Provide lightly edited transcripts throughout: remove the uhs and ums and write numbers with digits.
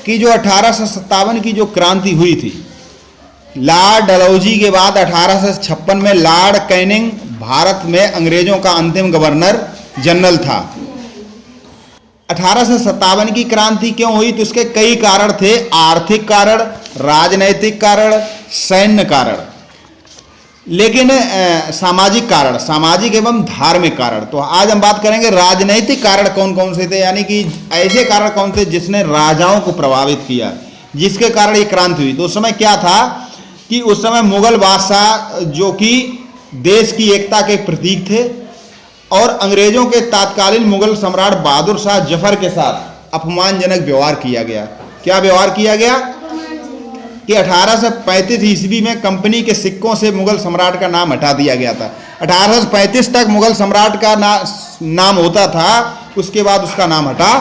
कि जो 1857 की जो क्रांति हुई थी, लॉर्ड डलहौजी के बाद 1856 में लॉर्ड कैनिंग भारत में अंग्रेजों का अंतिम गवर्नर जनरल था। 1857 की क्रांति क्यों हुई, तो इसके कई कारण थे। आर्थिक कारण, राजनैतिक कारण, सैन्य कारण, लेकिन सामाजिक कारण, सामाजिक एवं धार्मिक कारण। तो आज हम बात करेंगे राजनैतिक कारण कौन कौन से थे, यानी कि ऐसे कारण कौन थे जिसने राजाओं को प्रभावित किया, जिसके कारण ये क्रांति हुई। तो उस समय क्या था कि उस समय मुगल बादशाह जो कि देश की एकता के प्रतीक थे और अंग्रेजों के तत्कालीन मुगल सम्राट बहादुर शाह जफर के साथ अपमानजनक व्यवहार किया गया। क्या व्यवहार किया गया कि 1835 ईस्वी में कंपनी के सिक्कों से मुगल सम्राट का नाम हटा दिया गया था। 1835 तक मुगल सम्राट का नाम होता था, उसके बाद उसका नाम हटा।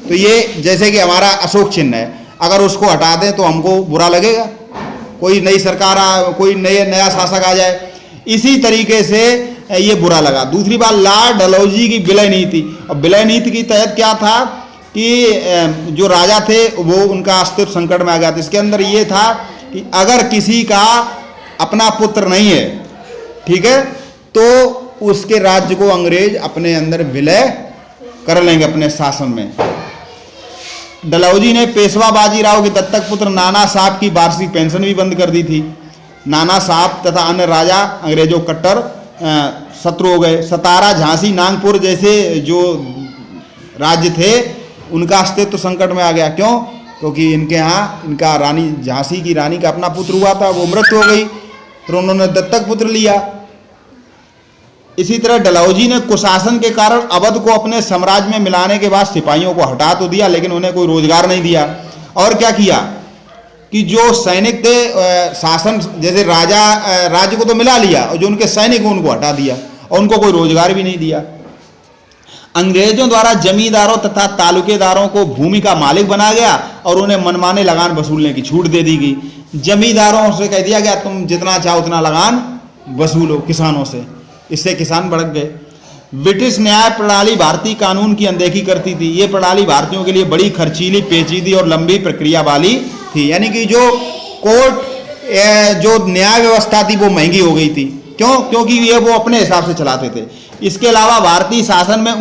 तो ये जैसे कि हमारा अशोक चिन्ह है, अगर उसको हटा दें तो हमको बुरा लगेगा, कोई नई सरकार कोई नया शासक आ जाए, इसी तरीके से ये बुरा लगा। दूसरी बात, लॉर्ड डलहौजी की विलय नीति, और विलय नीति के तहत क्या था कि जो राजा थे वो उनका अस्तित्व संकट में आ गया था। इसके अंदर ये था कि अगर किसी का अपना पुत्र नहीं है, ठीक है, तो उसके राज्य को अंग्रेज अपने अंदर विलय कर लेंगे अपने शासन में। डलहौजी ने पेशवा बाजीराव के दत्तक पुत्र नाना साहब की वार्षिक पेंशन भी बंद कर दी थी। नाना साहब तथा अन्य राजा अंग्रेजों कट्टर शत्रु हो गए। सतारा, झांसी, नागपुर जैसे जो राज्य थे उनका अस्तित्व संकट में आ गया। क्यों? क्योंकि इनके यहाँ इनका रानी, झांसी की रानी का अपना पुत्र हुआ था, वो मृत्यु हो गई, फिर उन्होंने दत्तक पुत्र लिया। इसी तरह डलहौजी ने कुशासन के कारण अवध को अपने साम्राज्य में मिलाने के बाद सिपाहियों को हटा तो दिया, लेकिन उन्हें कोई रोजगार नहीं दिया। और क्या किया कि जो सैनिक थे, शासन जैसे राज्य को तो मिला लिया, और जो उनके सैनिक उनको हटा दिया और उनको कोई रोजगार भी नहीं दिया। अंग्रेजों द्वारा जमींदारों तथा तालुकेदारों को भूमि का मालिक बनाया गया और उन्हें मनमाने लगान वसूलने की छूट दे दी गई। जमींदारों से कह दिया गया तुम जितना चाहो उतना लगान वसूलो किसानों से, इससे किसान भड़क गए। ब्रिटिश न्याय प्रणाली भारतीय कानून की अनदेखी करती थी। ये प्रणाली भारतीयों के लिए बड़ी खर्चीली, पेचीदी और लंबी प्रक्रिया वाली थी, यानी कि जो कोर्ट जो न्याय व्यवस्था थी वो महंगी हो गई थी। क्यों? क्योंकि ये वो अपने हिसाब से चलाते थे। इसके अलावा भारतीय शासन में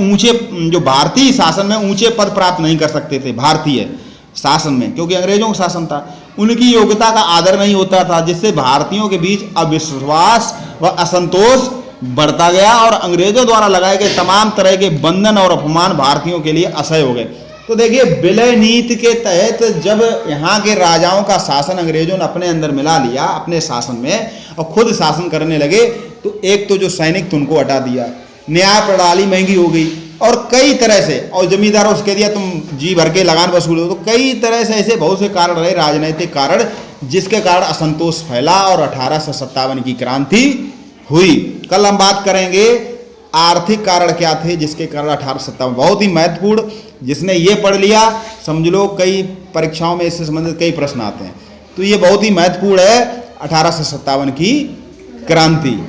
ऊंचे पद प्राप्त नहीं कर सकते थे भारतीय शासन में, क्योंकि अंग्रेजों का शासन था। उनकी योग्यता का आदर नहीं होता था, जिससे भारतीयों के बीच अविश्वास व असंतोष बढ़ता गया और अंग्रेजों द्वारा लगाए गए तमाम तरह के बंधन और अपमान भारतीयों के लिए असह्य हो गए। तो देखिए, विलय नीति के तहत जब यहाँ के राजाओं का शासन अंग्रेजों ने अपने अंदर मिला लिया अपने शासन में और खुद शासन करने लगे, तो एक तो जो सैनिक थे उनको हटा दिया, न्याय प्रणाली महंगी हो गई और कई तरह से, और जमींदारों से कह दिया तुम जी भर के लगान वसूलो। तो कई तरह से ऐसे बहुत से कारण रहे, राजनीतिक कारण, जिसके कारण असंतोष फैला और 1857 की क्रांति हुई। कल हम बात करेंगे आर्थिक कारण क्या थे जिसके कारण 1857, बहुत ही महत्वपूर्ण, जिसने ये पढ़ लिया समझ लो कई परीक्षाओं में इससे संबंधित कई प्रश्न आते हैं। तो ये बहुत ही महत्वपूर्ण है 1857 की क्रांति।